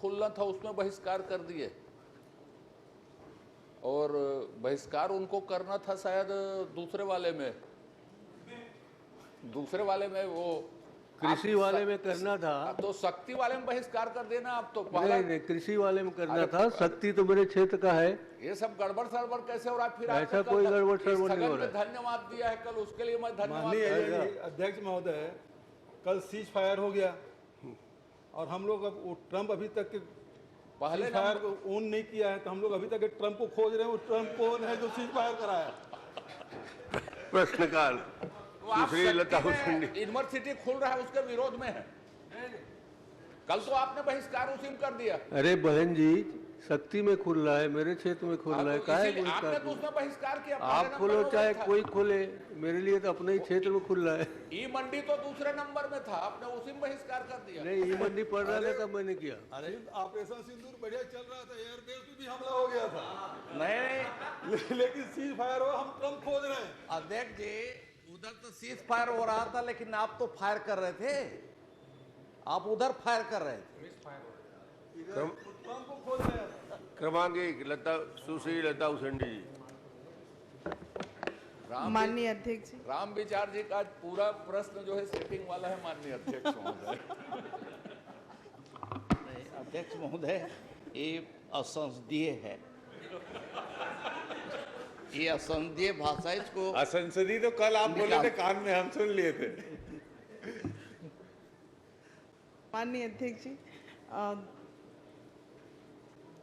खुलना था उसमें बहिष्कार कर दिए, और बहिष्कार उनको करना था शायद दूसरे वाले में वो कृषि वाले में करना था। तो शक्ति वाले में बहिष्कार कर देना आप तो पहला। नहीं, कृषि वाले में करना था। शक्ति तो मेरे क्षेत्र का है। ये सब गड़बड़ सड़बड़ कैसे हो रहा है? फिर ऐसा कोई गड़बड़ सड़बड़ नहीं हो रहा है। धन्यवाद दिया है कल, उसके लिए मैं धन्यवाद। माननीय अध्यक्ष महोदय, कल सीज फायर हो गया और हम लोग अब ट्रंप अभी तक पहले सीज फायर को ऑन नहीं किया है, तो हम लोग अभी तक ट्रंप को खोज रहे हैं। वो ट्रंप कौन है जो सीज फायर कराया? प्रश्नकाल सुश्री लता हुसैन। यूनिवर्सिटी खुल रहा है उसके विरोध में है। कल तो आपने बहिष्कार उसी में कर दिया। अरे बहन जी, शक्ति में खुल रहा है, मेरे क्षेत्र में खुल रहा है। काहे आपने तो उसमें बहिष्कार किया। आप खोलो चाहे कोई खोले, मेरे लिए तो अपने ही क्षेत्र में खुल रहा है। ई मंडी तो दूसरे नंबर में था, आपने उसी में बहिष्कार कर दिया। नहीं, ई मंडी पड़ रहा था तब मैंने किया। अरे ऑपरेशन सिंदूर बढ़िया चल रहा था, एयरबेस पे भी हमला हो गया था। नहीं, लेकिन सीज फायर हो, हम ट्रंप खोज रहे हैं। अध्यक्ष जी, उधर तो सीज फायर हो रहा था, लेकिन आप तो फायर कर रहे थे। आप उधर फायर कर रहे थे। ट्रंप को खोज रहे हैं। क्रमांक 1 लता सुश्री लता हुसैन जी। माननीय अध्यक्ष जी, राम विचार जी का पूरा प्रश्न जो है सेटिंग वाला है माननीय अध्यक्ष महोदय। अध्यक्ष महोदय, ये असंसदीय है। ये असंसदीय भाषा, इसको असंसदीय तो कल आप बोले थे, कान में हम सुन लिए थे। माननीय अध्यक्ष जी,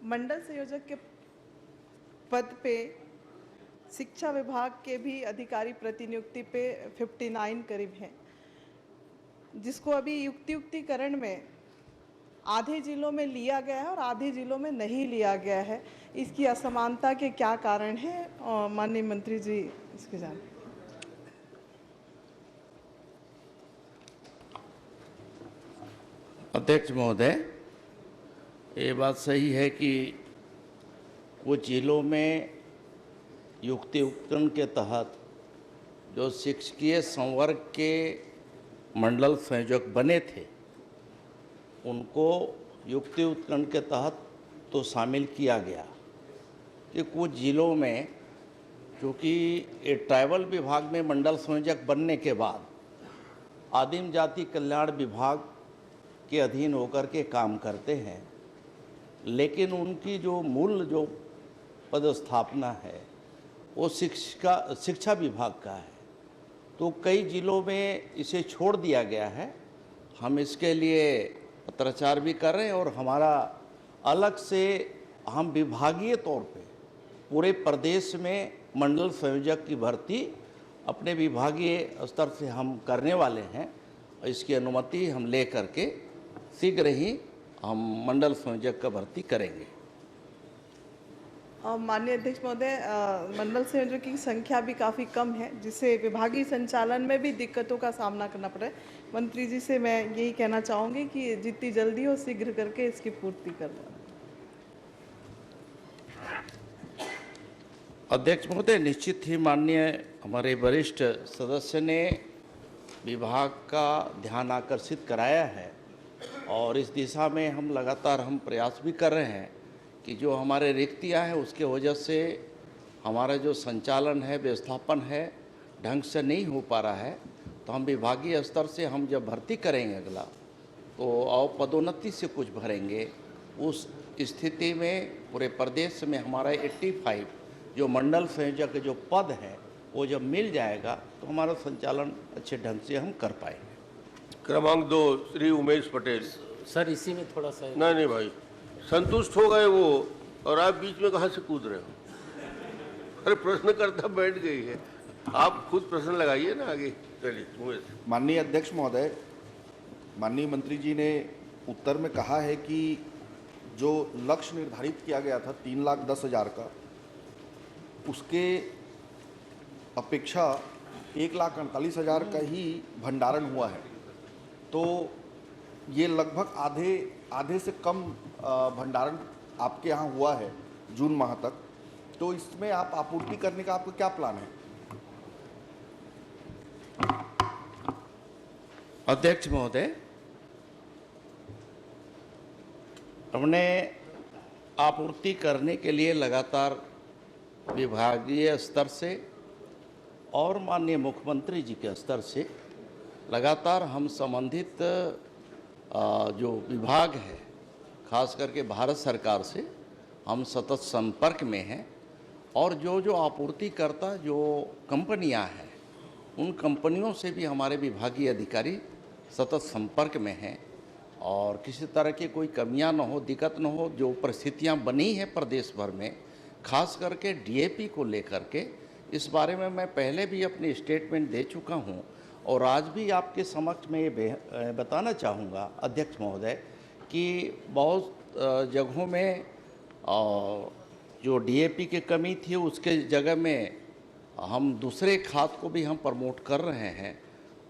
मंडल संयोजक के पद पे शिक्षा विभाग के भी अधिकारी प्रतिनियुक्ति पे 59 करीब हैं, जिसको अभी युक्तिकरण में आधे जिलों में लिया गया है और आधे जिलों में नहीं लिया गया है। इसकी असमानता के क्या कारण है? माननीय मंत्री जी इसके जान। अध्यक्ष महोदय, ये बात सही है कि कुछ जिलों में युक्तिकरण के तहत जो शिक्षकीय संवर्ग के मंडल संयोजक बने थे, उनको युक्तिकरण के तहत तो शामिल किया गया कि कुछ जिलों में, क्योंकि ये ट्राइबल विभाग में मंडल संयोजक बनने के बाद आदिम जाति कल्याण विभाग के अधीन होकर के काम करते हैं, लेकिन उनकी जो मूल जो पदस्थापना है वो शिक्षा विभाग का है। तो कई जिलों में इसे छोड़ दिया गया है। हम इसके लिए पत्राचार भी कर रहे हैं और हमारा अलग से हम विभागीय तौर पे पूरे प्रदेश में मंडल संयोजक की भर्ती अपने विभागीय स्तर से हम करने वाले हैं। इसकी अनुमति हम ले करके शीघ्र ही हम मंडल संयोजक का भर्ती करेंगे। माननीय अध्यक्ष महोदय, मंडल संयोजक की संख्या भी काफ़ी कम है, जिससे विभागीय संचालन में भी दिक्कतों का सामना करना पड़ रहा है। मंत्री जी से मैं यही कहना चाहूँगी कि जितनी जल्दी हो शीघ्र करके इसकी पूर्ति कर दें। अध्यक्ष महोदय, निश्चित ही माननीय हमारे वरिष्ठ सदस्य ने विभाग का ध्यान आकर्षित कराया है और इस दिशा में हम लगातार प्रयास भी कर रहे हैं कि जो हमारे रिक्तियाँ हैं उसके वजह से हमारा जो संचालन है, व्यवस्थापन है, ढंग से नहीं हो पा रहा है। तो हम विभागीय स्तर से हम जब भर्ती करेंगे अगला, तो और पदोन्नति से कुछ भरेंगे। उस स्थिति में पूरे प्रदेश में हमारा 85 जो मंडल संयोजक जो पद है वो जब मिल जाएगा तो हमारा संचालन अच्छे ढंग से हम कर पाएंगे। क्रमांक 2 श्री उमेश पटेल। सर, इसी में थोड़ा सा नहीं भाई, संतुष्ट हो गए वो, और आप बीच में कहाँ से कूद रहे हो? अरे प्रश्नकर्ता बैठ गई है, आप खुद प्रश्न लगाइए ना आगे। चलिए उमेश। माननीय अध्यक्ष महोदय, माननीय मंत्री जी ने उत्तर में कहा है कि जो लक्ष्य निर्धारित किया गया था 3,10,000 का, उसके अपेक्षा 1,48,000 का ही भंडारण हुआ है। तो ये लगभग आधे से कम भंडारण आपके यहाँ हुआ है जून माह तक। तो इसमें आप आपूर्ति करने का आपका क्या प्लान है? अध्यक्ष महोदय, हमने आपूर्ति करने के लिए लगातार विभागीय स्तर से और माननीय मुख्यमंत्री जी के स्तर से लगातार हम संबंधित जो विभाग है, खास करके भारत सरकार से हम सतत संपर्क में हैं और जो आपूर्तिकर्ता जो कंपनियां हैं उन कंपनियों से भी हमारे विभागीय अधिकारी सतत संपर्क में हैं और किसी तरह की कोई कमियां न हो, दिक्कत न हो। जो परिस्थितियां बनी हैं प्रदेश भर में, खास करके डीएपी को लेकर के, इस बारे में मैं पहले भी अपनी स्टेटमेंट दे चुका हूं और आज भी आपके समक्ष में ये बताना चाहूँगा अध्यक्ष महोदय कि बहुत जगहों में जो डीएपी की कमी थी उसके जगह में हम दूसरे खाद को भी हम प्रमोट कर रहे हैं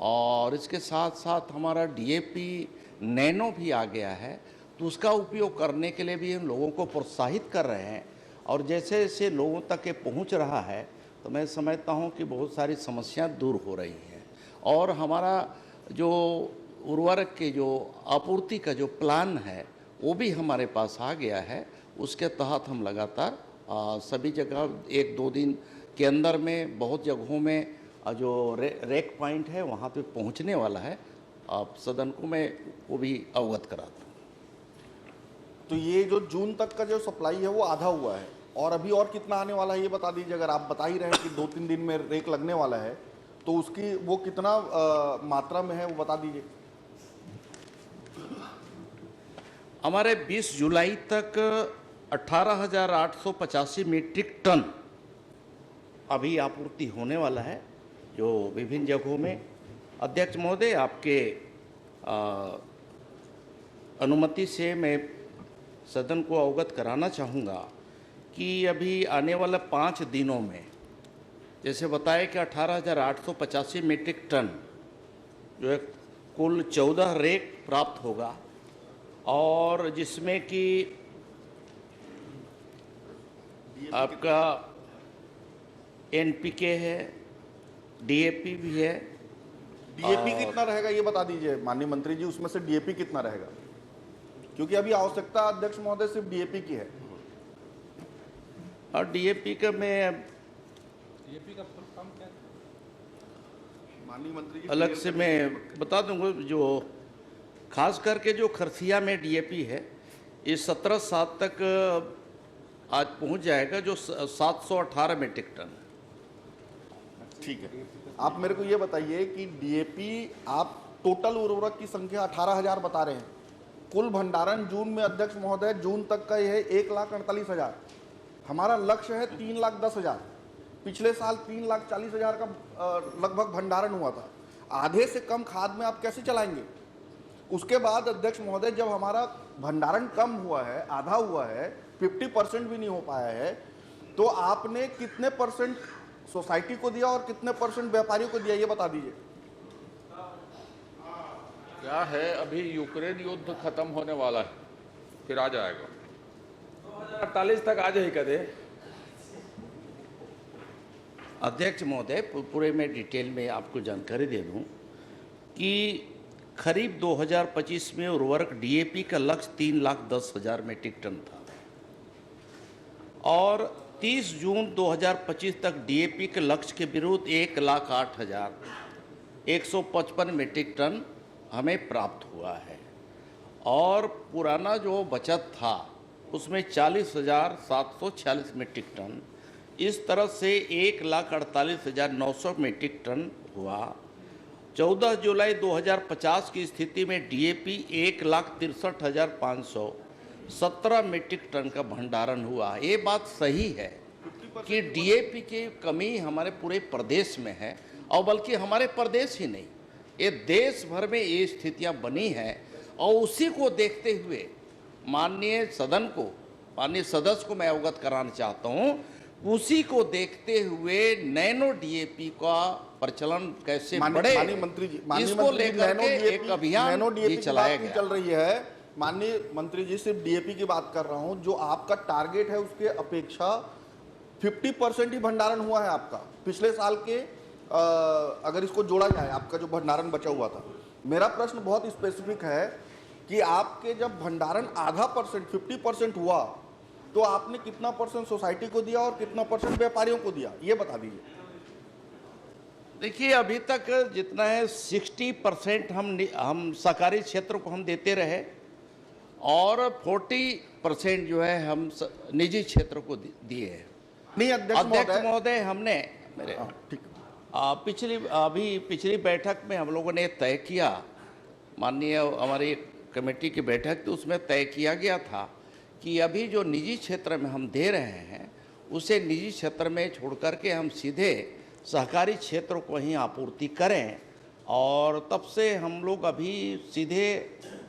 और इसके साथ साथ हमारा डीएपी नैनो भी आ गया है, तो उसका उपयोग करने के लिए भी हम लोगों को प्रोत्साहित कर रहे हैं और जैसे जैसे लोगों तक ये पहुंच रहा है तो मैं समझता हूं कि बहुत सारी समस्याएं दूर हो रही हैं और हमारा जो उर्वरक के जो आपूर्ति का जो प्लान है वो भी हमारे पास आ गया है। उसके तहत हम लगातार सभी जगह 1-2 दिन के अंदर में बहुत जगहों में जो रैक पॉइंट है वहाँ पे पहुँचने वाला है। आप सदन को मैं वो भी अवगत कराता हूँ। तो ये जो जून तक का जो सप्लाई है वो आधा हुआ है और अभी और कितना आने वाला है ये बता दीजिए। अगर आप बता ही रहे हैं कि 2-3 दिन में रेक लगने वाला है तो उसकी वो कितना मात्रा में है वो बता दीजिए। हमारे 20 जुलाई तक 18,885 मीट्रिक टन अभी आपूर्ति होने वाला है जो विभिन्न जगहों में। अध्यक्ष महोदय, आपके अनुमति से मैं सदन को अवगत कराना चाहूँगा कि अभी आने वाले 5 दिनों में जैसे बताया कि 18,885 मीट्रिक टन जो है कुल 14 रेक प्राप्त होगा और जिसमें कि आपका एनपीके है, डीएपी भी है। डीएपी कितना रहेगा ये बता दीजिए माननीय मंत्री जी, उसमें से डीएपी कितना रहेगा, क्योंकि अभी आवश्यकता अध्यक्ष महोदय सिर्फ डीएपी की है। और डीएपी का मैं माननीय मंत्री जी अलग से मैं बता दूंगा। जो खास करके जो खरसिया में डीएपी है इस 17/7 तक आज पहुंच जाएगा जो 718 मीट्रिक टन। ठीक है, आप मेरे को ये बताइए कि डीएपी आप टोटल उर्वरक की संख्या 18,000 बता रहे हैं, कुल भंडारण जून में अध्यक्ष महोदय जून तक का यह 1,48,000, हमारा लक्ष्य है 3,10,000। पिछले साल 3,40,000 का लगभग भंडारण हुआ था। आधे से कम खाद में आप कैसे चलाएंगे? उसके बाद अध्यक्ष महोदय जब हमारा भंडारण कम हुआ है, आधा हुआ है, 50% भी नहीं हो पाया है, तो आपने कितने परसेंट सोसाइटी को दिया और कितने परसेंट व्यापारियों को दिया ये बता दीजिए। क्या है, अभी यूक्रेन युद्ध खत्म होने वाला है, फिर आ जाएगा। 2048 तक आ जाए कदे। अध्यक्ष महोदय, पूरे में डिटेल में आपको जानकारी दे दूं कि खरीफ 2025 में उर्वरक डीएपी का लक्ष्य 3,10,000 मीट्रिक टन था और 30 जून 2025 तक डीएपी के लक्ष्य के विरुद्ध 1,08,155 मीट्रिक टन हमें प्राप्त हुआ है और पुराना जो बचत था उसमें 40,746 मीट्रिक टन, इस तरह से 1,48,900 मीट्रिक टन हुआ। 14 जुलाई 2050 की स्थिति में डीएपी 1,63,517 मीट्रिक टन का भंडारण हुआ। ये बात सही है कि डीएपी की कमी हमारे पूरे प्रदेश में है और बल्कि हमारे प्रदेश ही नहीं, ये देश भर में ये स्थितियां बनी हैं और उसी को देखते हुए माननीय सदस्य को मैं अवगत कराना चाहता हूं, उसी को देखते हुए नैनो डीएपी का प्रचलन कैसे बढ़े, माननीय मंत्री जी, इसको लेकर के एक अभियान भी चलाया गया। चल रही है। माननीय मंत्री जी, सिर्फ डीएपी की बात कर रहा हूं, जो आपका टारगेट है उसके अपेक्षा 50% ही भंडारण हुआ है आपका पिछले साल के। अगर इसको जोड़ा जाए आपका जो भंडारण बचा हुआ था। मेरा प्रश्न बहुत स्पेसिफिक है कि आपके जब भंडारण आधा % 50% हुआ तो आपने कितना % सोसाइटी को दिया और कितना % व्यापारियों को दिया, ये बता दीजिए। देखिए, अभी तक जितना है 60% हम सहकारी क्षेत्र को हम देते रहे और 40% जो है हम निजी क्षेत्र को दिए हैं। नहीं अध्यक्ष महोदय, हमने ठीक पिछली बैठक में हम लोगों ने तय किया, माननीय हमारी कमेटी की बैठक थी, उसमें तय किया गया था कि अभी जो निजी क्षेत्र में हम दे रहे हैं उसे निजी क्षेत्र में छोड़ करके हम सीधे सहकारी क्षेत्र को ही आपूर्ति करें, और तब से हम लोग अभी सीधे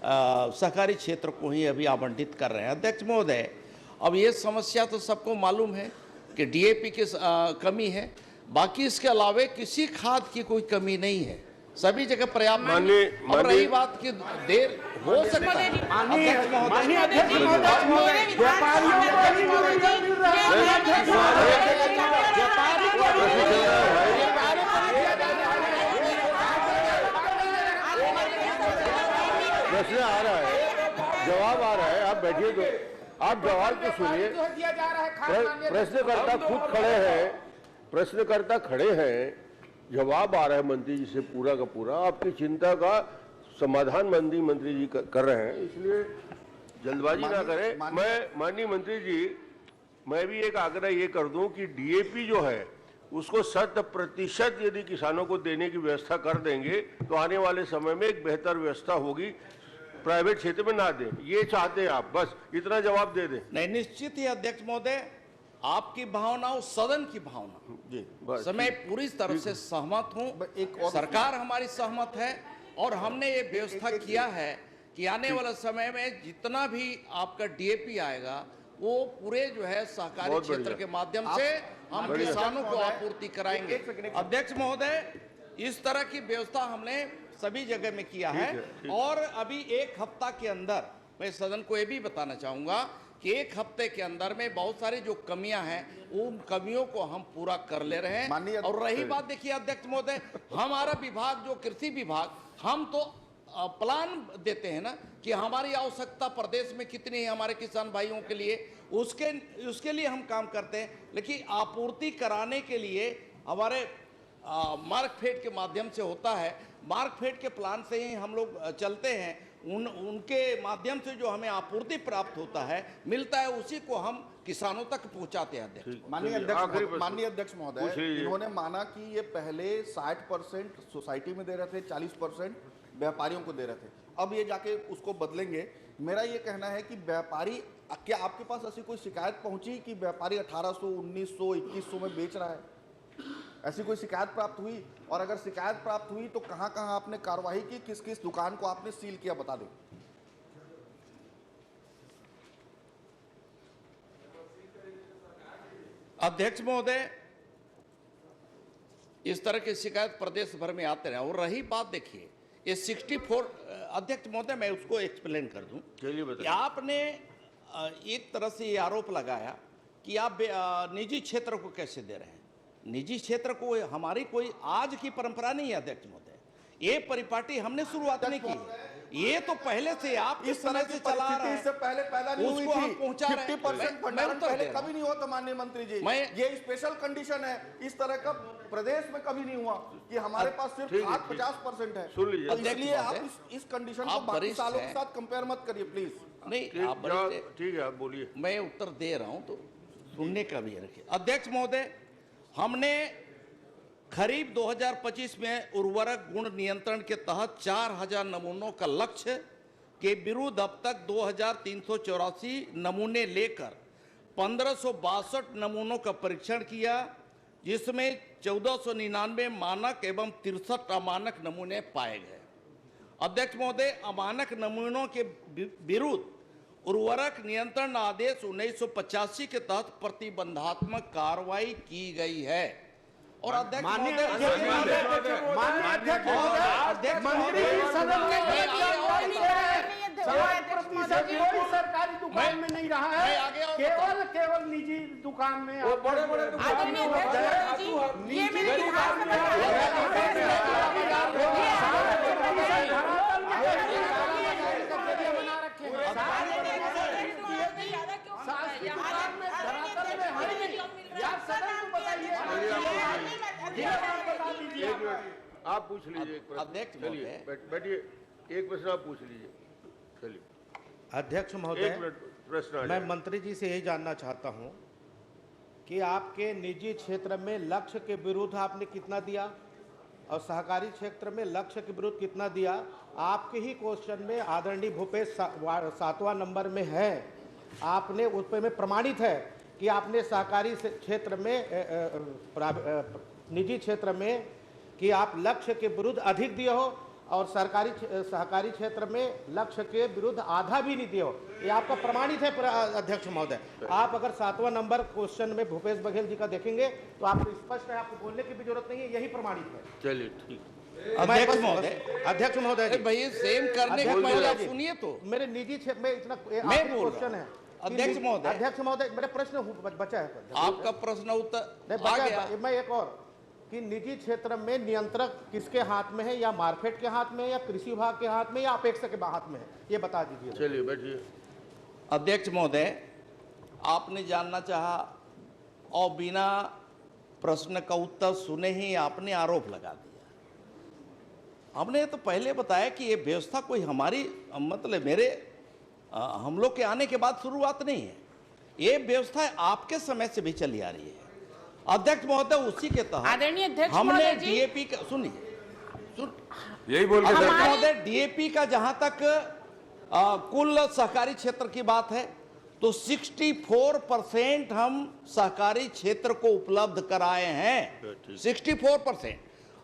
सहकारी क्षेत्र को ही अभी आवंटित कर रहे हैं। अध्यक्ष महोदय, अब ये समस्या तो सबको मालूम है कि डीएपी की कमी है, बाकी इसके अलावे किसी खाद की कोई कमी नहीं है, सभी जगह पर्याप्त है। अब रही बात की देर हो सकता है, प्रश्न आ रहा है, जवाब आ रहा है, आप बैठिए तो आप जवाब तो सुनिए। प्रश्नकर्ता खुद खड़े हैं, प्रश्नकर्ता खड़े हैं, जवाब आ रहा है मंत्री जी से पूरा का पूरा। आपकी चिंता का समाधान मंत्री जी कर रहे हैं, इसलिए जल्दबाजी ना करें। मैं माननीय मंत्री जी, मैं भी एक आग्रह ये कर दूं कि डीएपी जो है उसको 100% यदि किसानों को देने की व्यवस्था कर देंगे तो आने वाले समय में एक बेहतर व्यवस्था होगी, प्राइवेट क्षेत्र में ना दें, ये चाहते हैं आप, बस इतना जवाब दे दें। नहीं, निश्चित ही अध्यक्ष महोदय, आपकी भावना और सदन की भावना जी, मैं पूरी तरह से सहमत हूं। सरकार हमारी सहमत है और हमने ये व्यवस्था किया है कि आने वाले समय में जितना भी आपका डीएपी आएगा वो पूरे जो है सहकारी क्षेत्र के माध्यम से हम किसानों को आपूर्ति कराएंगे। अध्यक्ष महोदय, इस तरह की व्यवस्था हमने सभी जगह में किया है और अभी एक हफ्ता के अंदर मैं सदन को ये भी बताना चाहूंगा कि एक हफ्ते के अंदर में बहुत सारी जो कमियां हैं उन कमियों को हम पूरा कर ले रहे हैं। और रही बात, देखिए अध्यक्ष महोदय, हमारा विभाग जो कृषि विभाग, हम तो प्लान देते हैं ना कि हमारी आवश्यकता प्रदेश में कितनी है हमारे किसान भाइयों के लिए, उसके लिए हम काम करते हैं, लेकिन आपूर्ति कराने के लिए हमारे मार्कफेड के माध्यम से होता है। मार्कफेड के प्लान से ही हम लोग चलते हैं, उनके माध्यम से जो हमें आपूर्ति प्राप्त होता है, मिलता है, उसी को हम किसानों तक पहुंचाते हैं। अध्यक्ष माननीय अध्यक्ष महोदय, इन्होंने माना कि ये पहले 60% सोसाइटी में दे रहे थे, 40% व्यापारियों को दे रहे थे, अब ये जाके उसको बदलेंगे। मेरा ये कहना है कि व्यापारी, क्या आपके पास ऐसी कोई शिकायत पहुंची कि व्यापारी 1800, 1900, 2100 में बेच रहा है? ऐसी कोई शिकायत प्राप्त हुई? और अगर शिकायत प्राप्त हुई तो कहां कहां आपने कार्रवाई की, किस किस दुकान को आपने सील किया, बता दें। अध्यक्ष महोदय, इस तरह की शिकायत प्रदेश भर में आते रहे। और रही बात, देखिए ये 64, अध्यक्ष महोदय मैं उसको एक्सप्लेन कर दूं। चलिए बताइए। आपने एक तरह से ये आरोप लगाया कि आप निजी क्षेत्र को कैसे दे रहे हैं। निजी क्षेत्र को हमारी कोई आज की परंपरा नहीं है अध्यक्ष महोदय, ये परिपाटी हमने शुरुआत नहीं की है, ये तो पहले से आप इस समय से चला रहा है, इससे पहले पैदा नहीं हुई थी। 50% भंडारण पहले कभी नहीं होता माननीय मंत्री जी, ये स्पेशल कंडीशन है, इस तरह का प्रदेश में कभी नहीं हुआ कि हमारे पास सिर्फ 50% है। सुन लीजिए, इसलिए आप इस कंडीशन को बाकी सालों के साथ कंपेयर मत करिए प्लीज। नहीं, ठीक है, आप बोलिए। मैं उत्तर दे रहा हूं तो सुनने का भी रखिए। अध्यक्ष महोदय, हमने खरीफ 2025 में उर्वरक गुण नियंत्रण के तहत 4000 नमूनों का लक्ष्य के विरुद्ध अब तक 2384 नमूने लेकर 1562 नमूनों का परीक्षण किया, जिसमें 1499 मानक एवं 63 अमानक नमूने पाए गए। अध्यक्ष महोदय, अमानक नमूनों के विरुद्ध उर्वरक नियंत्रण आदेश 1985 के तहत प्रतिबंधात्मक कार्रवाई की गई है। और अध्यक्ष महोदय, सरकारी दुकान में नहीं रहा है, केवल निजी दुकान में। वो बड़े बड़े एक मिनट आप पूछ लीजिए एक प्रश्न। अध्यक्ष चलिए महोदय। बैठिए, एक प्रश्न आप पूछ लीजिए। चलिए अध्यक्ष एक महोदय, मिनट प्रश्न आ मैं जाए। मंत्री जी से यही जानना चाहता हूं कि आपके निजी क्षेत्र में लक्ष्य के विरुद्ध आपने कितना दिया और सहकारी क्षेत्र में लक्ष्य के विरुद्ध कितना दिया। आपके ही क्वेश्चन में आदरणीय भूपेश 7वां नंबर में है, आपने उस पर में प्रमाणित है कि आपने सहकारी क्षेत्र में निजी क्षेत्र में कि आप लक्ष्य के विरुद्ध अधिक दिए हो और सहकारी क्षेत्र में लक्ष्य के विरुद्ध आधा भी नहीं दिए हो। ये आपका प्रमाणित है अध्यक्ष महोदय। आप अगर 7वां नंबर क्वेश्चन में भूपेश बघेल जी का देखेंगे तो आपको स्पष्ट है, आपको बोलने की भी जरूरत नहीं है, यही प्रमाणित है। चलिए ठीक। अध्यक्ष महोदय, अध्यक्ष महोदय जी, भाई सेम करने के अध्यक्ष पहले महोदय जी, सुनिए तो मेरे निजी क्षेत्र में इतना मैं आखिरी बोल क्वेश्चन रहा है। हूं। अध्यक्ष महोदय। अध्यक्ष महोदय, मेरा प्रश्न बचा है। आपका प्रश्न उत्तर नहीं, आ बचा गया। है। मैं एक और कि निजी क्षेत्र में नियंत्रक किसके हाथ में है, या मार्केट के हाथ में है, या कृषि विभाग के हाथ में, या अपेक्षा के हाथ में है, ये बता दीजिए। चलिए बैठिए। अध्यक्ष महोदय, आपने जानना चाहा और बिना प्रश्न का उत्तर सुने ही आपने आरोप लगा दिया। हमने तो पहले बताया कि ये व्यवस्था कोई हमारी मतलब हम लोग के आने के बाद शुरुआत नहीं है, ये व्यवस्था आपके समय से भी चली आ रही है। अध्यक्ष महोदय, उसी के तहत आदरणीय अध्यक्ष हमने महोदय जी, डीएपी का यही बोल के अध्यक्ष महोदय, डीएपी का जहां तक कुल सहकारी क्षेत्र की बात है तो 64% हम सहकारी क्षेत्र को उपलब्ध कराए हैं, 64%,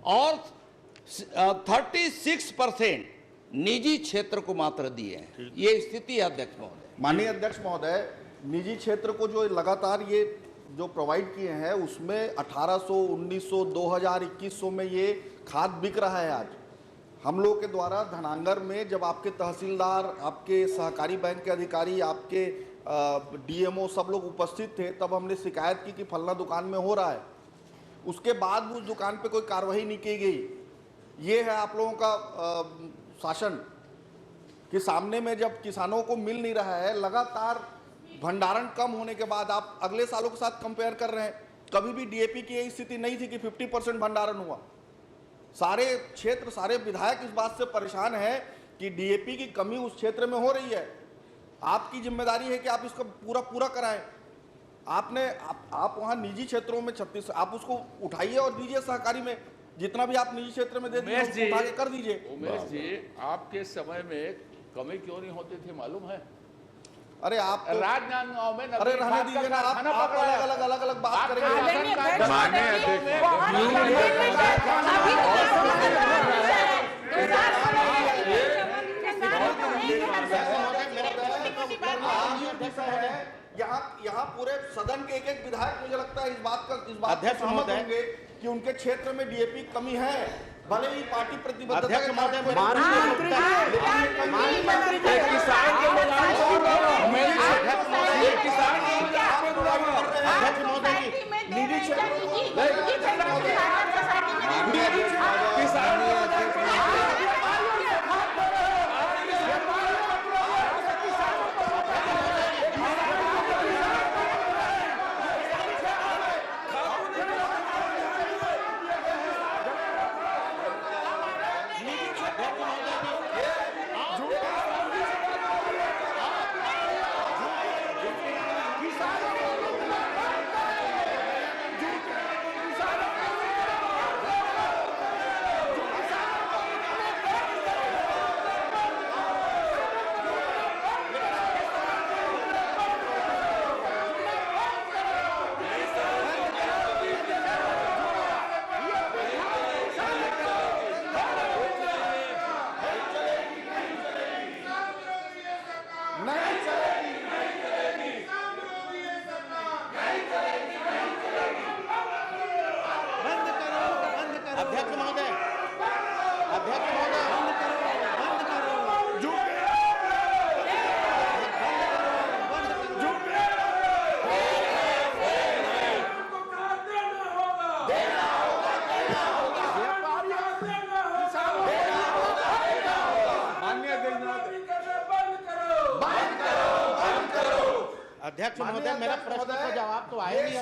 और 36% निजी क्षेत्र को मात्र दिए हैं। ये स्थिति है अध्यक्ष महोदय। माननीय अध्यक्ष महोदय, निजी क्षेत्र को जो लगातार ये जो प्रोवाइड किए हैं उसमें 1800, 1900, 2000, 2100 में ये खाद बिक रहा है। आज हम लोग के द्वारा धनांगर में जब आपके तहसीलदार, आपके सहकारी बैंक के अधिकारी, आपके डीएमओ सब लोग उपस्थित थे, तब हमने शिकायत की कि फलना दुकान में हो रहा है। उसके बाद उस दुकान पे कोई कार्रवाई नहीं की गई। ये है आप लोगों का शासन कि सामने में जब किसानों को मिल नहीं रहा है, लगातार भंडारण कम होने के बाद आप अगले सालों के साथ कंपेयर कर रहे हैं। कभी भी डीएपी की यही स्थिति नहीं थी कि 50% भंडारण हुआ। सारे क्षेत्र, सारे विधायक इस बात से परेशान हैं कि डीएपी की कमी उस क्षेत्र में हो रही है। आपकी जिम्मेदारी है कि आप इसको पूरा कराएं। आप वहां निजी क्षेत्रों में 36, आप उसको उठाइए और दीजिए सहकारी में, जितना भी आप निजी क्षेत्र में दे दीजिए, उसको उठा के कर दीजिए। उमेश जी, आपके समय में कमी क्यों नहीं होती थी मालूम है? अरे आप तो, राजनांदगांव में अरे रहने दीजिए ना, आप अलग बात करेंगे। आदरणीय अध्यक्ष महोदय जी, बहुत यहाँ पूरे सदन के एक विधायक मुझे लगता है इस बात अध्यक्ष सहमत महोदय होंगे कि उनके क्षेत्र में डीएपी कमी है, भले ही पार्टी प्रतिबद्धता अध्यक्ष के महोदय, कारण अध्यक्ष महोदय, मेरा प्रश्न का जवाब तो आया नहीं।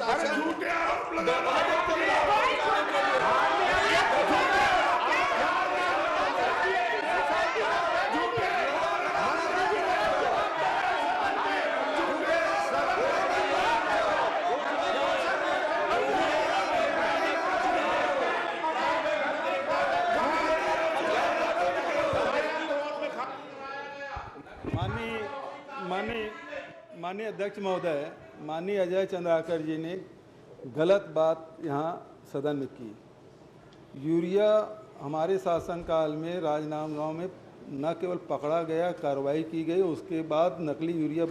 माननीय अध्यक्ष महोदय, माननीय अजय चंद्राकर जी ने गलत बात यहाँ सदन में की। यूरिया हमारे शासनकाल में राजनांदगांव में न केवल पकड़ा गया, कार्रवाई की गई, उसके बाद नकली यूरिया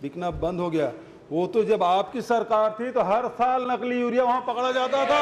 बिकना बंद हो गया। वो तो जब आपकी सरकार थी तो हर साल नकली यूरिया वहाँ पकड़ा जाता था।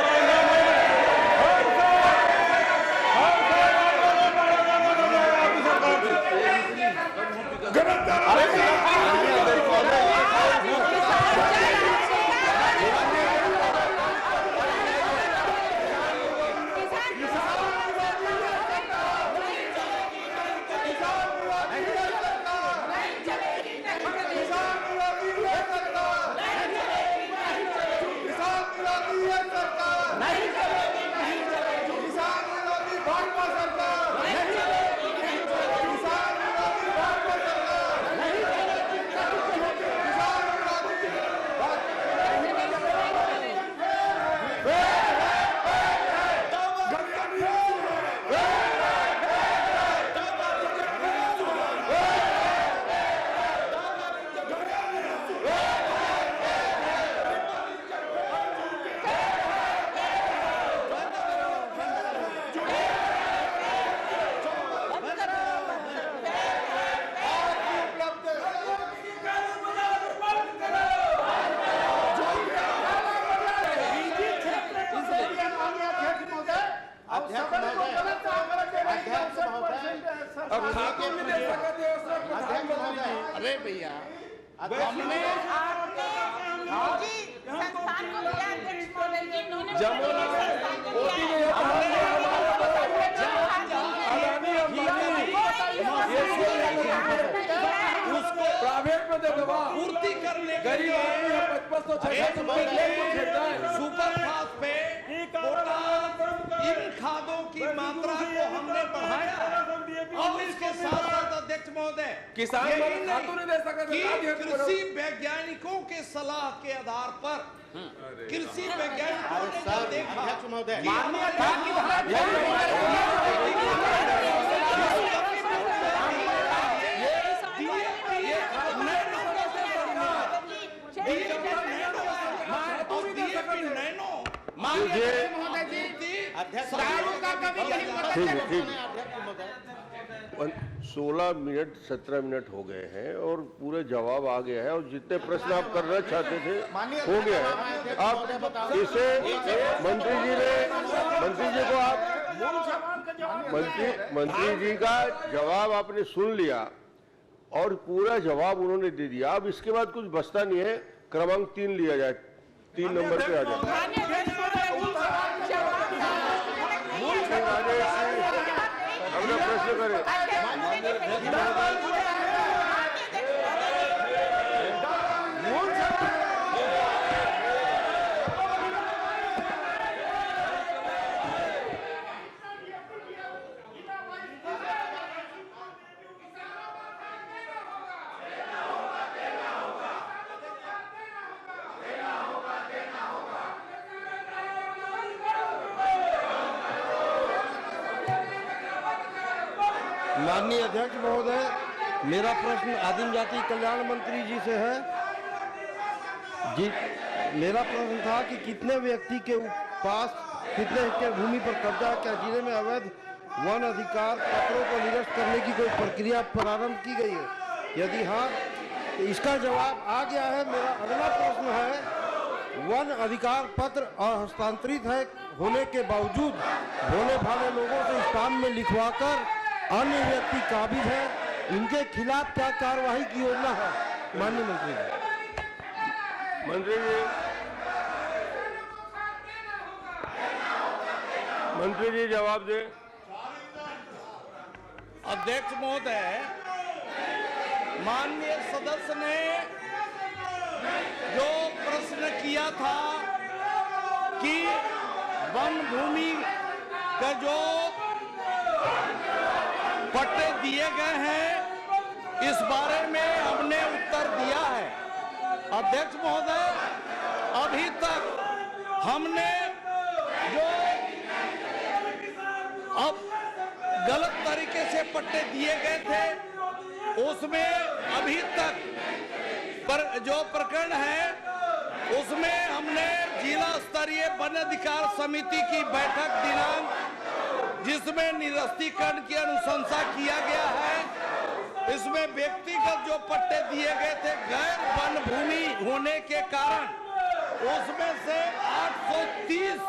अरे भैया, उसको प्राइवेट में दे दो, पूर्ति करने गरीब आदमी है 55-56 सुपर फास्फेट, इन खादों की मात्रा को हमने बढ़ाया और इसके साथ साथ अध्यक्ष महोदय, किसान खातू नहीं दे सकते। कृषि वैज्ञानिकों के सलाह के आधार पर कृषि वैज्ञानिकों ने देखा। अध्यक्ष महोदय, ठीक 16 मिनट 17 मिनट हो गए हैं और पूरे जवाब आ गया है और जितने प्रश्न आप करना चाहते थे हो गया है। आप इसे मंत्री जी को आप मंत्री जी का जवाब आपने सुन लिया और पूरा जवाब उन्होंने दे दिया। अब इसके बाद कुछ बचता नहीं है। क्रमांक 3 लिया जाए, 3 नंबर पे आ जाए। हमने प्रश्न करे। माननीय अध्यक्ष महोदय, मेरा प्रश्न आदिम जाति कल्याण मंत्री जी से है। जी, मेरा प्रश्न था कि कितने व्यक्ति के पास कितने हेक्टेयर भूमि पर कब्जा, क्या जिले में अवैध वन अधिकार पत्रों को निरस्त करने की कोई प्रक्रिया प्रारंभ की गई है? यदि हाँ, तो इसका जवाब आ गया है। मेरा अगला प्रश्न है, वन अधिकार पत्र हस्तांतरित है होने के बावजूद भोले भाले लोगों से इस काम में लिखवाकर अन्य व्यक्ति काबिज है, इनके खिलाफ क्या कार्रवाई की योजना है? माननीय मंत्री जी जवाब दे। अध्यक्ष महोदय, माननीय सदस्य ने दिया था कि वन भूमि का जो पट्टे दिए गए हैं इस बारे में हमने उत्तर दिया है। अध्यक्ष महोदय, अभी तक हमने जो अब गलत तरीके से पट्टे दिए गए थे उसमें अभी तक जो प्रकरण है उसमें हमने जिला स्तरीय वन अधिकार समिति की बैठक दिनांक जिसमें निरस्तीकरण की अनुशंसा किया गया है, इसमें व्यक्तिगत जो पट्टे दिए गए थे गैर वन भूमि होने के कारण उसमें से 830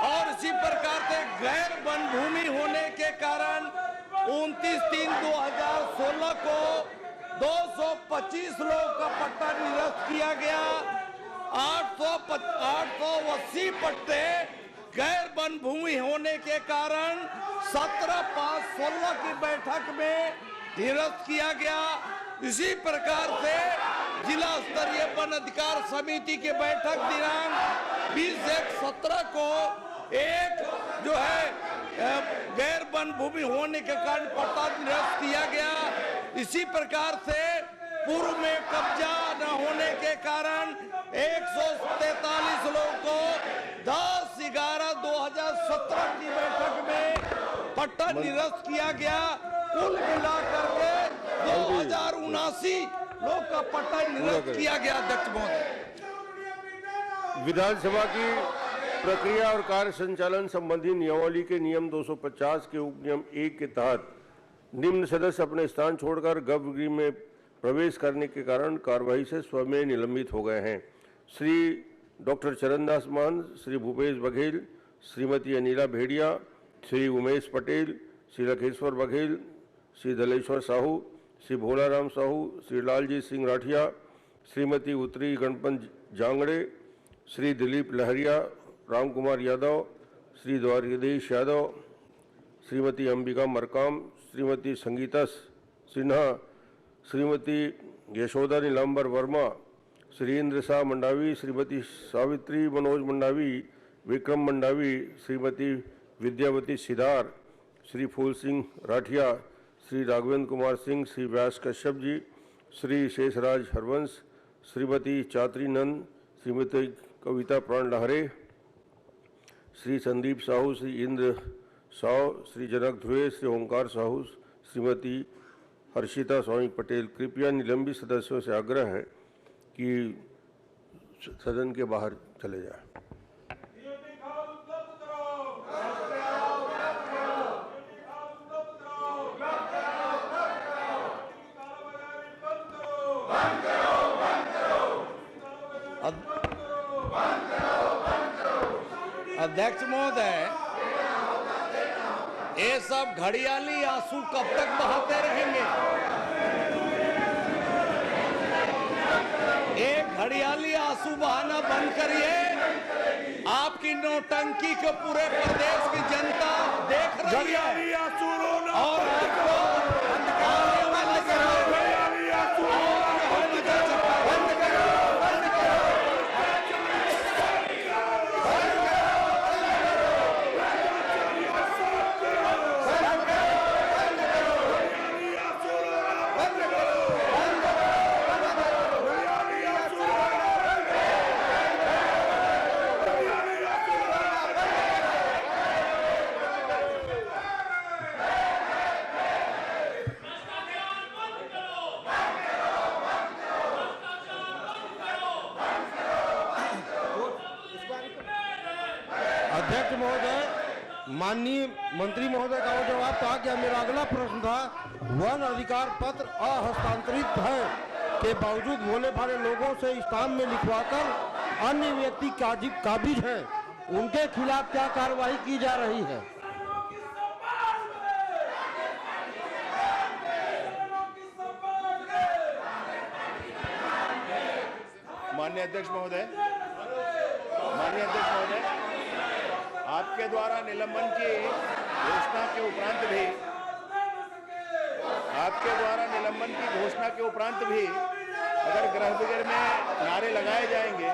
और इसी प्रकार से गैर वन भूमि होने के कारण 29/3/2016 को 225 लोगों का पट्टा निरस्त किया गया। 880 पट्टे गैर वन भूमि होने के कारण 17/5/16 की बैठक में निरस्त किया गया। इसी प्रकार से जिला स्तरीय वन अधिकार समिति की बैठक दिनांक 20/1/17 को एक जो है गैर वन भूमि होने के कारण पट्टा निरस्त किया गया। इसी प्रकार से पूर्व में कब्जा न होने के कारण 143 लोगों को 10/11/2017 की बैठक में पट्टा निरस्त किया गया। कुल मिलाकर के 2079 लोग का पट्टा निरस्त किया गया। अध्यक्ष महोदय, विधानसभा की प्रक्रिया और कार्य संचालन संबंधी नियमावली के नियम 250 के उपनियम 1 के तहत निम्न सदस्य अपने स्थान छोड़कर गर्भगृह में प्रवेश करने के कारण कार्यवाही से स्वमेव निलंबित हो गए हैं। श्री डॉक्टर चरणदास मान, श्री भूपेश बघेल, श्रीमती अनिला भेड़िया, श्री उमेश पटेल, श्री लखेश्वर बघेल, श्री दलेश्वर साहू, श्री भोलाराम साहू, श्री लालजी सिंह राठिया, श्रीमती उत्तरी गणपत जांगड़े, श्री दिलीप लहरिया, राम कुमार यादव, श्री द्वारकेश यादव, श्रीमती अंबिका मरकाम, श्रीमती संगीता सिन्हा, श्रीमती यशोदा नीलांबर वर्मा, श्री इंद्र शाह मंडावी, श्रीमती सावित्री मनोज मंडावी, विक्रम मंडावी, श्रीमती विद्यावती सिदार, श्री फूल सिंह राठिया, श्री राघवेंद्र कुमार सिंह, श्री व्यास कश्यप जी, श्री शेषराज हरवंश, श्रीमती चात्री नंद, श्रीमती कविता प्राण लहरे, श्री संदीप साहू, श्री इंद्र साव, श्री जनक ध्रुवे, श्री ओंकार साहू, श्रीमती हर्षिता स्वामी पटेल। कृपया निलंबित सदस्यों से आग्रह है कि सदन के बाहर चले जाएं। अध्यक्ष महोदय, ये सब घड़ियाली आंसू कब तक बहाते रहेंगे? एक घड़ियाली आंसू बहाना बंद करिए। आपकी नौटंकी को पूरे प्रदेश की जनता देख रही है और आपको आने वाले समय में अध्यक्ष महोदय, माननीय मंत्री महोदय का वो जवाब था कि मेरा अगला प्रश्न था, वन अधिकार पत्र अहस्तांतरित है के बावजूद भोले भाले लोगों से स्टाम्प में लिखवाकर अन्य व्यक्ति काबिज हैं, उनके खिलाफ क्या कार्रवाई की जा रही है? माननीय अध्यक्ष महोदय, आपके द्वारा निलंबन की घोषणा के उपरांत भी अगर गृह विजय में नारे लगाए जाएंगे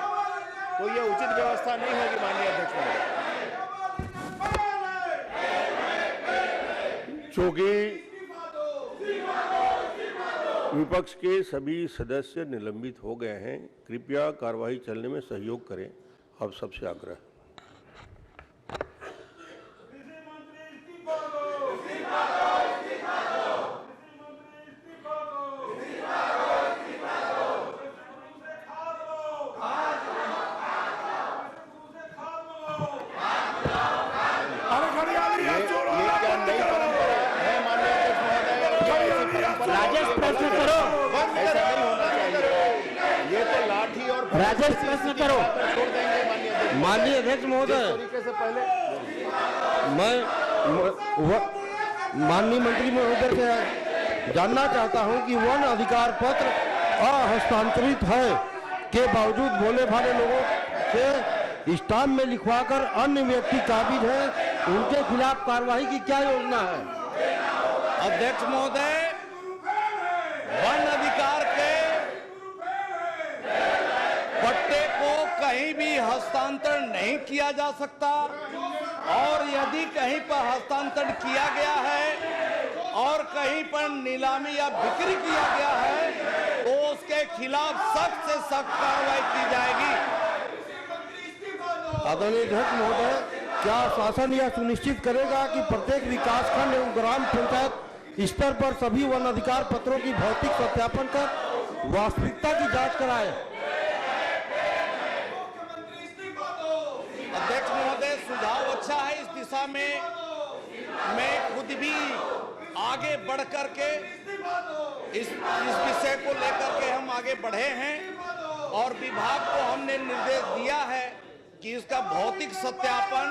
तो ये उचित व्यवस्था नहीं होगी माननीय अध्यक्ष महोदय। चूंकि विपक्ष के सभी सदस्य निलंबित हो गए हैं, कृपया कार्यवाही चलने में सहयोग करें। अब सबसे आग्रह। राजेश प्रश्न करो। ऐसा नहीं होना चाहिए। ये तो लाठी और राजेश प्रश्न करो। छोड़ देंगे माननीय अध्यक्ष। माननीय अध्यक्ष महोदय, तरीके से पहले मैं माननीय मंत्री महोदय से जानना चाहता हूं कि वन अधिकार पत्र अहस्तांतरित है के बावजूद भोले भाले लोगों से स्टाम्प में लिखवाकर अन्य व्यक्ति काबिज है, उनके खिलाफ कार्रवाई की क्या योजना है? अध्यक्ष महोदय, वन अधिकार के पट्टे को कहीं भी हस्तांतरण नहीं किया जा सकता, और यदि कहीं पर हस्तांतरण किया गया है और कहीं पर नीलामी या बिक्री किया गया है तो उसके खिलाफ सख्त से सख्त कार्रवाई की जाएगी। आदरणीय अध्यक्ष महोदय, क्या शासन यह सुनिश्चित करेगा कि प्रत्येक विकासखंड एवं ग्राम पंचायत स्तर पर सभी वन अधिकार पत्रों की भौतिक सत्यापन कर वास्तविकता की जांच कराए? अध्यक्ष महोदय, सुझाव अच्छा है। इस दिशा में मैं खुद भी आगे बढ़ करके इस विषय को लेकर के हम आगे बढ़े हैं और विभाग को हमने निर्देश दिया है कि इसका भौतिक सत्यापन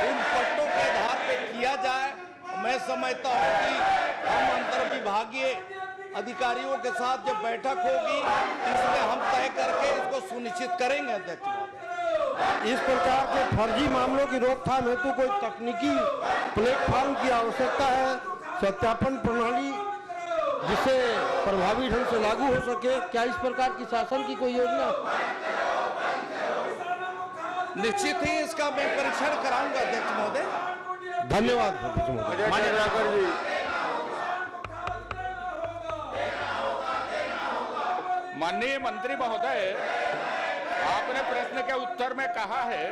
उन पट्टों के आधार पर किया जाए। मैं समझता हूं कि हम अंतर विभागीय अधिकारियों के साथ जब बैठक होगी इसमें हम तय करके इसको सुनिश्चित करेंगे। अध्यक्ष महोदय, इस प्रकार के फर्जी मामलों की रोकथाम हेतु कोई तकनीकी प्लेटफॉर्म की आवश्यकता है, सत्यापन प्रणाली जिसे प्रभावी ढंग से लागू हो सके। क्या इस प्रकार की शासन की कोई योजना? निश्चित ही इसका मैं परीक्षण कराऊंगा अध्यक्ष महोदय। धन्यवाद अध्यक्ष महोदय। माननीय मंत्री महोदय, आपने प्रश्न के उत्तर में कहा है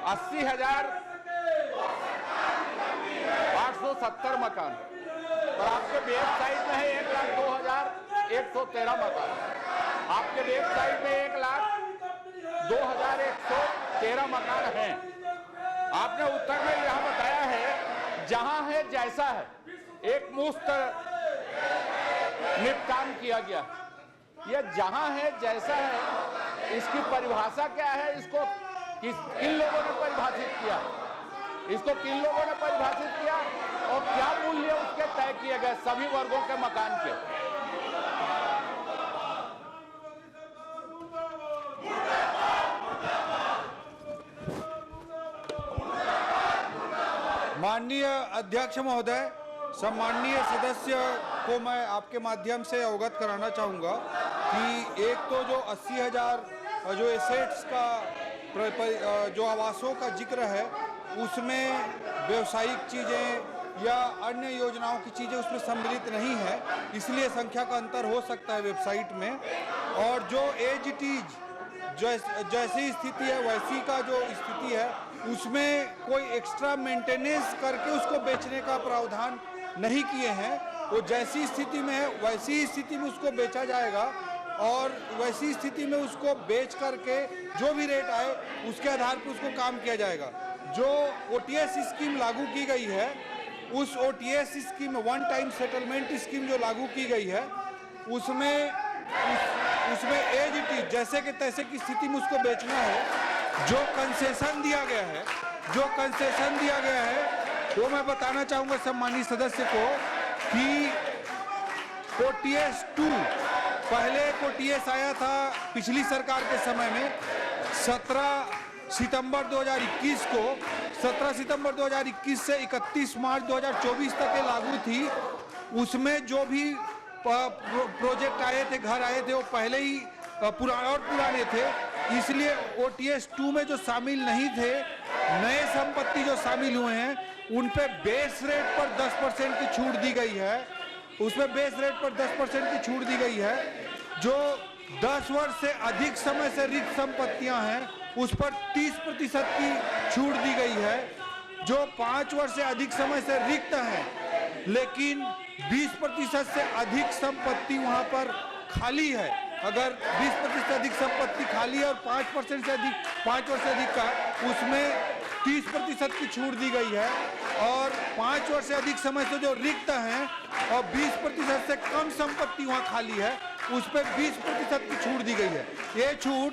80,870 मकान, और आपके वेबसाइट में है 1,02,113 मकान। आपके वेबसाइट में 1,02,113 मकान हैं। आपने उत्तर में यह बताया है जहां है जैसा है, एक मुफ्त निपटान किया गया। यह जहां है जैसा है, इसकी परिभाषा क्या है? इसको किन लोगों ने परिभाषित किया? इसको किन लोगों ने परिभाषित किया और क्या मूल्य उसके तय किए गए सभी वर्गों के मकान के? माननीय अध्यक्ष महोदय, सम्माननीय सदस्य को मैं आपके माध्यम से अवगत कराना चाहूँगा कि एक तो जो 80,000 जो एसेट्स का जो आवासों का जिक्र है उसमें व्यावसायिक चीज़ें या अन्य योजनाओं की चीज़ें उसमें सम्मिलित नहीं है, इसलिए संख्या का अंतर हो सकता है वेबसाइट में। और जो एज इट इज जैसी स्थिति है वैसी का जो स्थिति है उसमें कोई एक्स्ट्रा मेंटेनेंस करके उसको बेचने का प्रावधान नहीं किए हैं। वो जैसी स्थिति में है वैसी स्थिति में उसको बेचा जाएगा और वैसी स्थिति में उसको बेच करके जो भी रेट आए उसके आधार पर उसको काम किया जाएगा। जो OTS स्कीम लागू की गई है, उस OTS scheme one time settlement scheme जो लागू की गई है उसमें एज इट इज जैसे कि तैसे की स्थिति में उसको बेचना है। जो कंसेशन दिया गया है वो मैं बताना चाहूँगा सम्मानित सदस्य को कि OTS 2 पहले OTS आया था पिछली सरकार के समय में 17 सितंबर 2021 को। 17 सितंबर 2021 से 31 मार्च 2024 तक ये लागू थी। उसमें जो भी प्रोजेक्ट आए थे, घर आए थे, वो पहले ही पुराने थे, इसलिए OTS 2 में जो शामिल नहीं थे, नए संपत्ति जो शामिल हुए हैं उन पे बेस रेट पर 10% की छूट दी गई है। उसमें बेस रेट पर 10% की छूट दी गई है। जो 10 वर्ष से अधिक समय से रिक्त संपत्तियां हैं उस पर 30% की छूट दी गई है। जो 5 वर्ष से अधिक समय से रिक्त हैं लेकिन 20% से अधिक संपत्ति वहां पर खाली है, अगर 20% से अधिक संपत्ति खाली है और 5% से अधिक 5 वर्ष से अधिक का, उसमें 30% की छूट दी गई है। और 5 वर्ष से अधिक समय से जो रिक्त हैं और 20% से कम संपत्ति वहां खाली है उस पर 20% की छूट दी गई है। ये छूट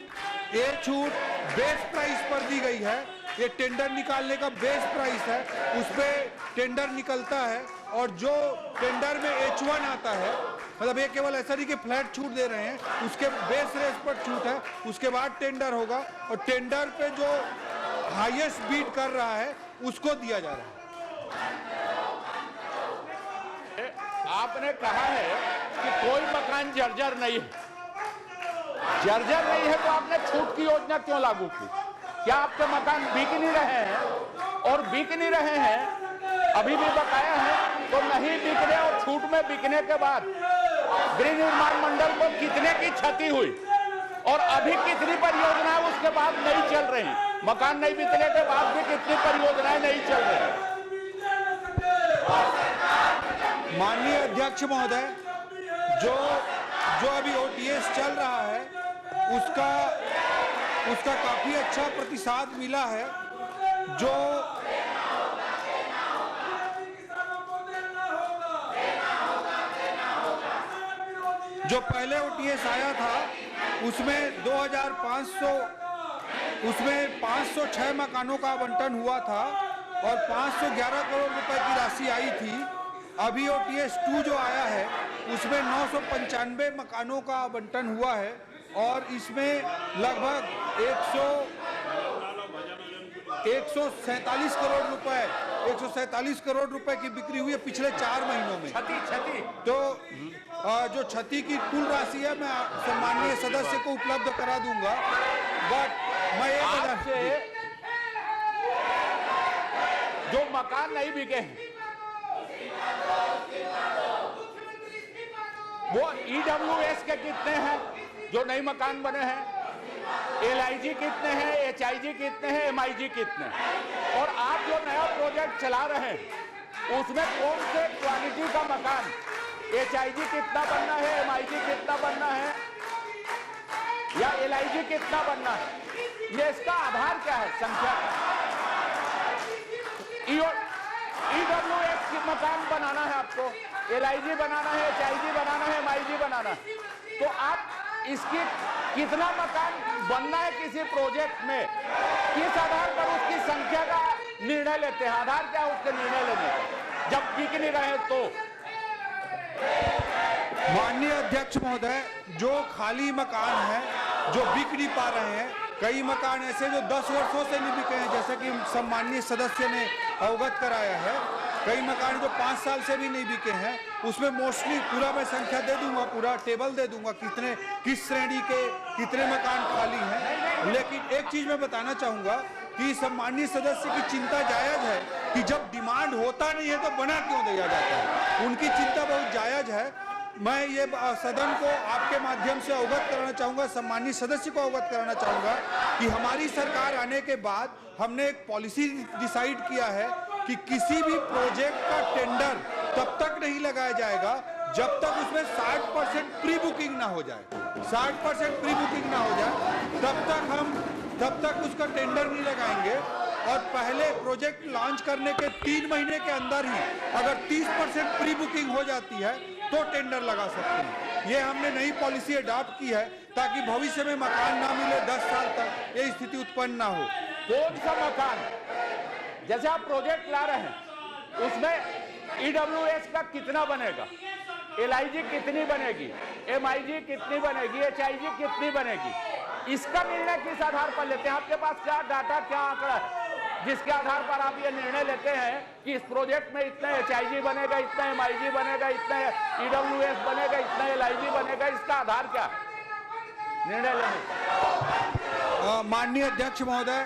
बेस प्राइस पर दी गई है। ये टेंडर निकालने का बेस प्राइस है, उस पर टेंडर निकलता है और जो टेंडर में H1 आता है, मतलब ये केवल ऐसा नहीं कि फ्लैट छूट दे रहे हैं, उसके बेस रेट पर छूट है, उसके बाद टेंडर होगा और टेंडर पे जो हाईएस्ट बीट कर रहा है उसको दिया जा रहा है। आपने कहा है कि कोई मकान जर्जर नहीं है, जर्जर नहीं है तो आपने छूट की योजना क्यों लागू की? क्या आपके मकान बिक नहीं रहे हैं? और बिक नहीं रहे हैं, अभी भी बकाया है, तो नहीं बिकने और छूट में बिकने के बाद गृह निर्माण मंडल को कितने की क्षति हुई और अभी कितनी परियोजनाएं उसके बाद नहीं चल रही? मकान नहीं बिकने के बाद भी कितनी परियोजनाएं नहीं चल रही? माननीय अध्यक्ष महोदय, जो अभी OTS चल रहा है उसका काफी अच्छा प्रतिसाद मिला है। जो पहले OTS आया था उसमें 506 मकानों का आवंटन हुआ था और 511 करोड़ रुपए की राशि आई थी। अभी OTS 2 जो आया है उसमें 995 मकानों का आवंटन हुआ है और इसमें लगभग 147 करोड़ रुपए की बिक्री हुई है पिछले 4 महीनों में। क्षति तो जो क्षति की कुल राशि है मैं सम्माननीय सदस्य को उपलब्ध करा दूंगा। बट मैं आपसे जो मकान नहीं बिके हैं वो EWS के कितने हैं जो नए मकान बने हैं, LIG कितने हैं, HIG कितने हैं, MIG कितने हैं? और आप जो नया प्रोजेक्ट चला रहे हैं उसमें कौन से क्वालिटी का मकान, HIG कितना बनना है, MIG कितना बनना है या LIG कितना बनना है, ये इसका आधार क्या है? संख्या EWS की मकान बनाना है आपको, LIG बनाना है, HIG बनाना है, MIG बनाना है, तो आप इसकी कितना मकान बनना है किसी प्रोजेक्ट में, किस आधार पर उसकी संख्या का निर्णय लेते हैं? आधार क्या है उसके निर्णय लेने का जब बिक नहीं रहे? तो माननीय अध्यक्ष महोदय, जो खाली मकान है जो बिक नहीं पा रहे हैं, कई मकान ऐसे जो 10 वर्षों से नहीं बिके हैं, जैसे कि सम्माननीय सदस्य ने अवगत कराया है। कई मकान जो 5 साल से भी नहीं बिके हैं, उसमें मोस्टली पूरा मैं संख्या दे दूंगा, पूरा टेबल दे दूंगा किस श्रेणी के कितने मकान खाली हैं। लेकिन एक चीज मैं बताना चाहूंगा कि सम्माननीय सदस्य की चिंता जायज है कि जब डिमांड होता नहीं है तो बना क्यों दिया जाता है, उनकी चिंता बहुत जायज है। मैं ये सदन को आपके माध्यम से अवगत कराना चाहूंगा, सम्माननीय सदस्य को अवगत कराना चाहूंगा कि हमारी सरकार आने के बाद हमने एक पॉलिसी डिसाइड किया है कि किसी भी प्रोजेक्ट का टेंडर तब तक नहीं लगाया जाएगा जब तक उसमें 60% प्री बुकिंग ना हो जाए। 60% प्री बुकिंग ना हो जाए तब तक उसका टेंडर नहीं लगाएंगे। और पहले प्रोजेक्ट लॉन्च करने के 3 महीने के अंदर ही अगर 30% प्री बुकिंग हो जाती है तो टेंडर लगा सकते हैं। ये हमने नई पॉलिसी अडॉप्ट की है ताकि भविष्य में मकान ना मिले 10 साल तक ये स्थिति उत्पन्न ना हो। कौन सा मकान, जैसे आप प्रोजेक्ट ला रहे हैं उसमें EWS का कितना बनेगा, LIG कितनी बनेगी, MIG कितनी बनेगी, HIG कितनी बनेगी, इसका निर्णय किस आधार पर लेते हैं? आपके पास क्या डाटा, क्या आंकड़ा है जिसके आधार पर आप ये निर्णय लेते हैं कि इस प्रोजेक्ट में इतना HIG बनेगा, इतना MIG बनेगा, इतना EWS बनेगा, इतना LIG बनेगा? इसका आधार क्या है? निर्णय लेने। माननीय अध्यक्ष महोदय,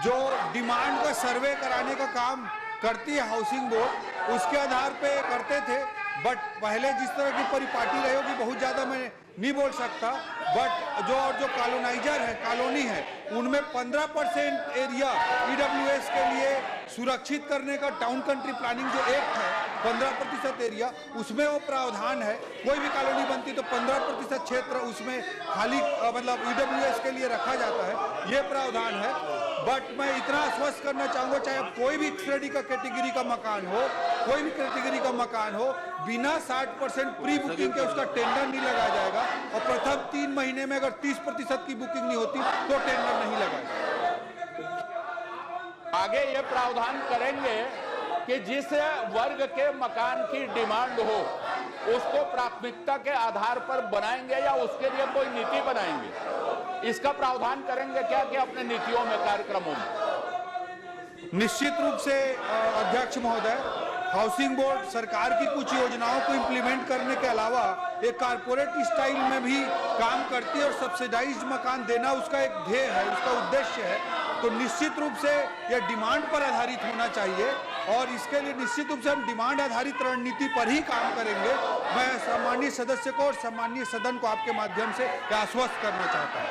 जो डिमांड का सर्वे कराने का काम करती है हाउसिंग बोर्ड, उसके आधार पे करते थे, बट पहले जिस तरह की परिपाटी रही होगी बहुत ज़्यादा मैं नहीं बोल सकता, बट जो कॉलोनाइजर है, कॉलोनी है, उनमें 15% एरिया ईडब्ल्यूएस के लिए सुरक्षित करने का टाउन कंट्री प्लानिंग जो एक्ट है, 15% एरिया, उसमें वो प्रावधान है। कोई भी कॉलोनी बनती तो 15% क्षेत्र उसमें खाली मतलब ईडब्ल्यूएस के लिए रखा जाता है, ये प्रावधान है। बट मैं इतना आश्वस्त करना चाहूँगा, चाहे कोई भी श्रेणी का कैटेगरी का मकान हो, कोई भी कैटेगरी का मकान हो, बिना 60% प्री बुकिंग के उसका टेंडर नहीं लगाया जाएगा, और प्रथम 3 महीने में अगर 30% की बुकिंग नहीं होती तो टेंडर नहीं लगाएगा। आगे ये प्रावधान करेंगे कि जिस वर्ग के मकान की डिमांड हो उसको प्राथमिकता के आधार पर बनाएंगे या उसके लिए कोई नीति बनाएंगे, इसका प्रावधान करेंगे क्या कि अपने नीतियों में, कार्यक्रमों में? निश्चित रूप से अध्यक्ष महोदय, हाउसिंग बोर्ड सरकार की कुछ योजनाओं को इम्प्लीमेंट करने के अलावा एक कारपोरेट स्टाइल में भी काम करती है, और सब्सिडाइज्ड मकान देना उसका एक ध्येय है, उसका उद्देश्य है। तो निश्चित रूप से यह डिमांड पर आधारित होना चाहिए, और इसके लिए निश्चित रूप से हम डिमांड आधारित रणनीति पर ही काम करेंगे। मैं सम्मानीय सदस्य को और सम्मानीय सदन को आपके माध्यम से आश्वस्त करना चाहता हूँ।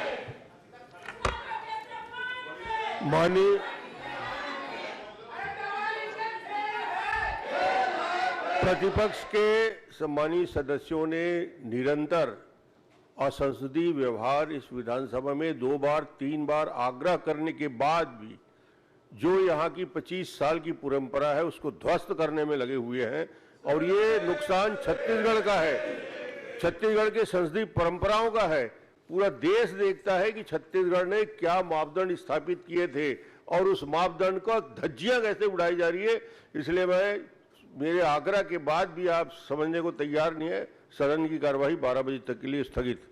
माननीय प्रतिपक्ष के सम्मानीय सदस्यों ने निरंतर असंसदीय व्यवहार इस विधानसभा में 2 बार 3 बार आग्रह करने के बाद भी जो यहाँ की 25 साल की परंपरा है उसको ध्वस्त करने में लगे हुए हैं, और ये नुकसान छत्तीसगढ़ का है, छत्तीसगढ़ के संसदीय परंपराओं का है। पूरा देश देखता है कि छत्तीसगढ़ ने क्या मापदंड स्थापित किए थे और उस मापदंड को धज्जियां कैसे उड़ाई जा रही है। इसलिए मेरे आग्रह के बाद भी आप समझने को तैयार नहीं है, सदन की कार्यवाही 12 बजे तक के लिए स्थगित।